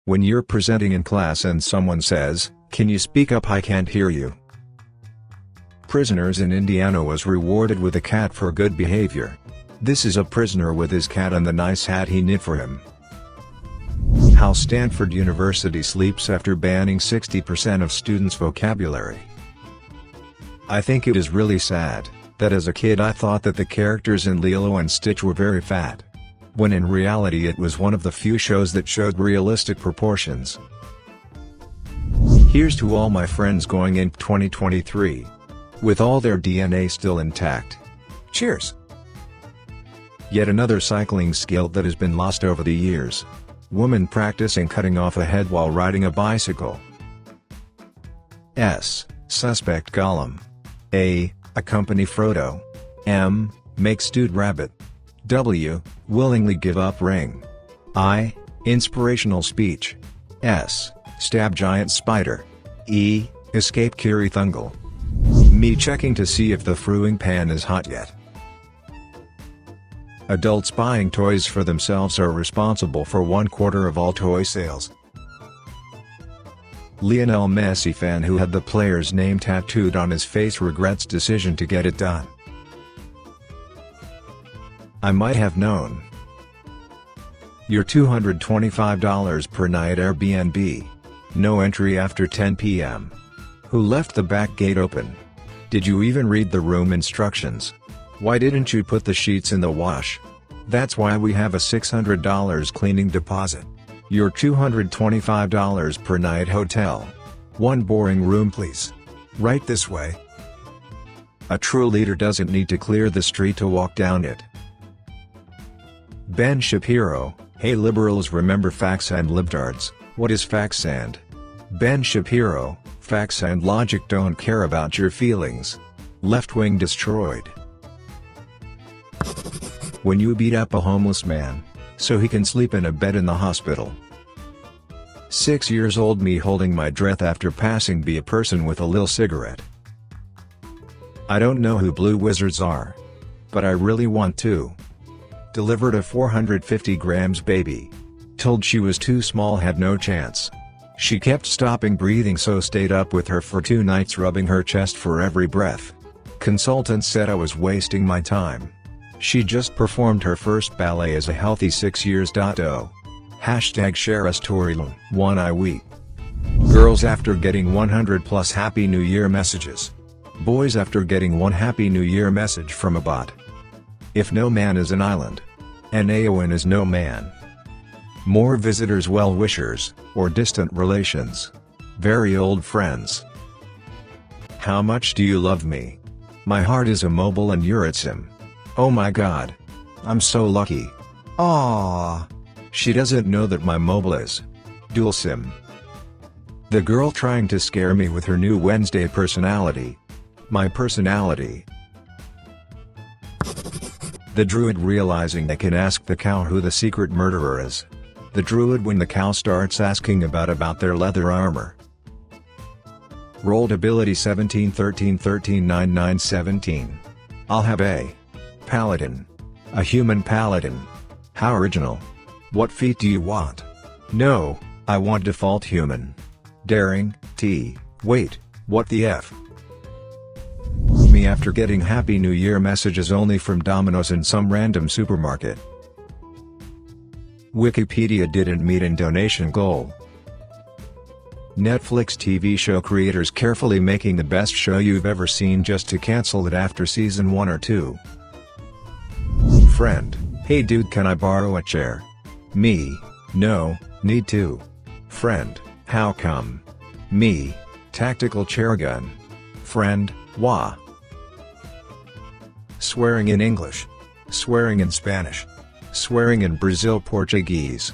When you're presenting in class and someone says, "Can you speak up? I can't hear you." Prisoners in Indiana was rewarded with a cat for good behavior. This is a prisoner with his cat and the nice hat he knit for him. How Stanford University sleeps after banning 60% of students' vocabulary. I think it is really sad that as a kid I thought that the characters in Lilo and Stitch were very fat, when in reality it was one of the few shows that showed realistic proportions. Here's to all my friends going into 2023, with all their DNA still intact. Cheers! Yet another cycling skill that has been lost over the years. Woman practicing cutting off a head while riding a bicycle. S. Suspect Gollum. A. Accompany Frodo. M. Make stewed rabbit. W. Willingly give up ring. I. Inspirational speech. S. Stab giant spider. E. Escape Kiri Thungle. Me checking to see if the fruing pan is hot yet. Adults buying toys for themselves are responsible for 1/4 of all toy sales. Lionel Messi fan who had the player's name tattooed on his face regrets decision to get it done. I might have known. Your $225 per night Airbnb. No entry after 10 p.m. Who left the back gate open? Did you even read the room instructions? Why didn't you put the sheets in the wash? That's why we have a $600 cleaning deposit. Your $225 per night hotel. One boring room please. Right this way. A true leader doesn't need to clear the street to walk down it. Ben Shapiro, hey liberals, remember facts and libtards. What is facts and? Ben Shapiro, facts and logic don't care about your feelings. Left wing destroyed. When you beat up a homeless man, so he can sleep in a bed in the hospital. 6 years old me holding my breath after passing by a person with a lil cigarette. I don't know who Blue Wizards are, but I really want to. Delivered a 450 grams baby. Told she was too small, had no chance. She kept stopping breathing, so stayed up with her for 2 nights rubbing her chest for every breath. Consultant said I was wasting my time. She just performed her first ballet as a healthy 6 years. Hashtag share a story. One I weep. Girls after getting 100+ Happy New Year messages. Boys after getting 1 Happy New Year message from a bot. If no man is an island, an Aowen is no man. More visitors, well-wishers, or distant relations. Very old friends. How much do you love me? My heart is immobile and you're at sim. Oh my god. I'm so lucky. Aww. She doesn't know that my mobile is dual SIM. The girl trying to scare me with her new Wednesday personality. My personality. The druid realizing they can ask the cow who the secret murderer is. The druid when the cow starts asking about their leather armor. Rolled ability 17 13 13 9 9 17. I'll have a paladin. A human paladin. How original. What feat do you want? No, I want default human. Daring, T, wait, what the F? Me after getting Happy New Year messages only from Domino's in some random supermarket. Wikipedia didn't meet in donation goal. Netflix TV show creators carefully making the best show you've ever seen just to cancel it after season 1 or 2. Friend, hey dude, can I borrow a chair? Me, no, need to. Friend, how come? Me, tactical chair gun. Friend, wah. Swearing in English. Swearing in Spanish. Swearing in Brazil Portuguese.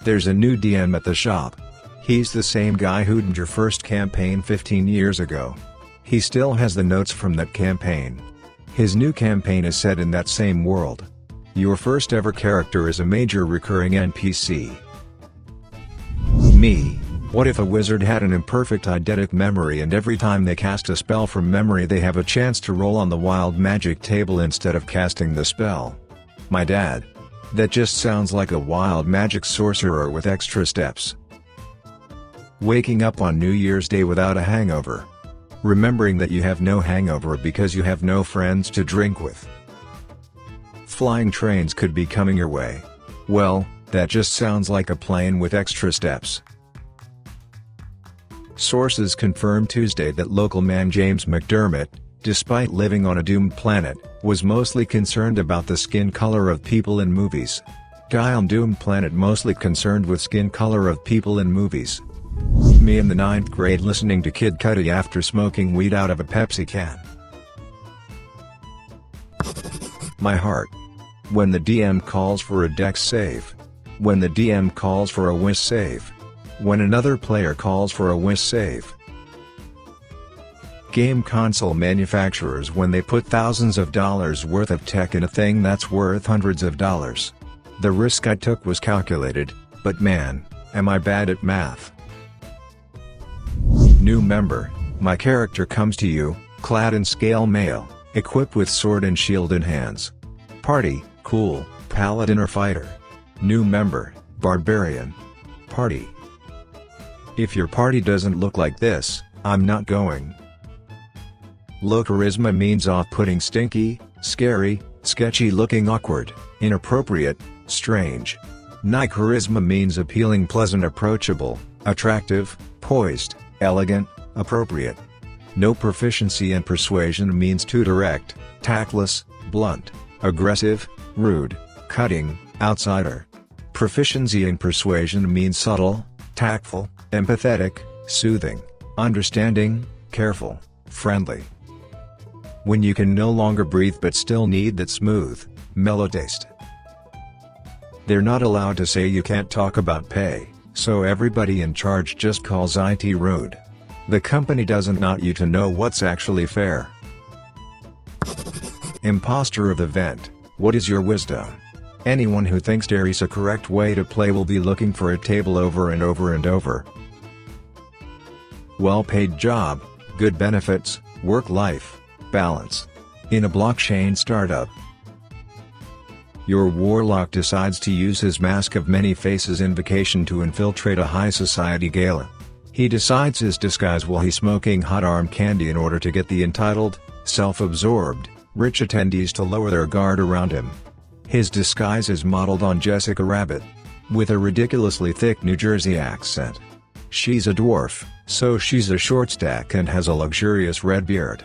There's a new DM at the shop. He's the same guy who did your first campaign 15 years ago. He still has the notes from that campaign. His new campaign is set in that same world. Your first ever character is a major recurring NPC. Me, what if a wizard had an imperfect eidetic memory and every time they cast a spell from memory they have a chance to roll on the wild magic table instead of casting the spell? My dad. That just sounds like a wild magic sorcerer with extra steps. Waking up on New Year's Day without a hangover. Remembering that you have no hangover because you have no friends to drink with. Flying trains could be coming your way. Well, that just sounds like a plane with extra steps. Sources confirmed Tuesday that local man James McDermott, despite living on a doomed planet, was mostly concerned about the skin color of people in movies. Guy on doomed planet mostly concerned with skin color of people in movies. Me in the 9th grade listening to Kid Cudi after smoking weed out of a Pepsi can. My heart. When the DM calls for a dex save. When the DM calls for a whiz save. When another player calls for a whiz save. Game console manufacturers when they put thousands of dollars worth of tech in a thing that's worth hundreds of dollars. The risk I took was calculated, but man, am I bad at math. New member, my character comes to you, clad in scale mail, equipped with sword and shield in hands. Party, cool, paladin or fighter. New member, barbarian. Party. If your party doesn't look like this, I'm not going. Low charisma means off-putting, stinky, scary, sketchy looking, awkward, inappropriate, strange. High charisma means appealing, pleasant, approachable, attractive, poised, elegant, appropriate. No proficiency in persuasion means too direct, tactless, blunt, aggressive, rude, cutting, outsider. Proficiency in persuasion means subtle, tactful, empathetic, soothing, understanding, careful, friendly. When you can no longer breathe but still need that smooth, mellow taste. They're not allowed to say you can't talk about pay, so everybody in charge just calls IT rude. The company doesn't want you to know what's actually fair. Imposter of the vent, what is your wisdom? Anyone who thinks there is a correct way to play will be looking for a table over and over and over. Well-paid job, good benefits, work-life balance. In a blockchain startup. Your warlock decides to use his Mask of Many Faces invocation to infiltrate a high society gala. He decides his disguise while he's smoking hot arm candy in order to get the entitled, self-absorbed, rich attendees to lower their guard around him. His disguise is modeled on Jessica Rabbit. With a ridiculously thick New Jersey accent. She's a dwarf, so she's a short stack and has a luxurious red beard.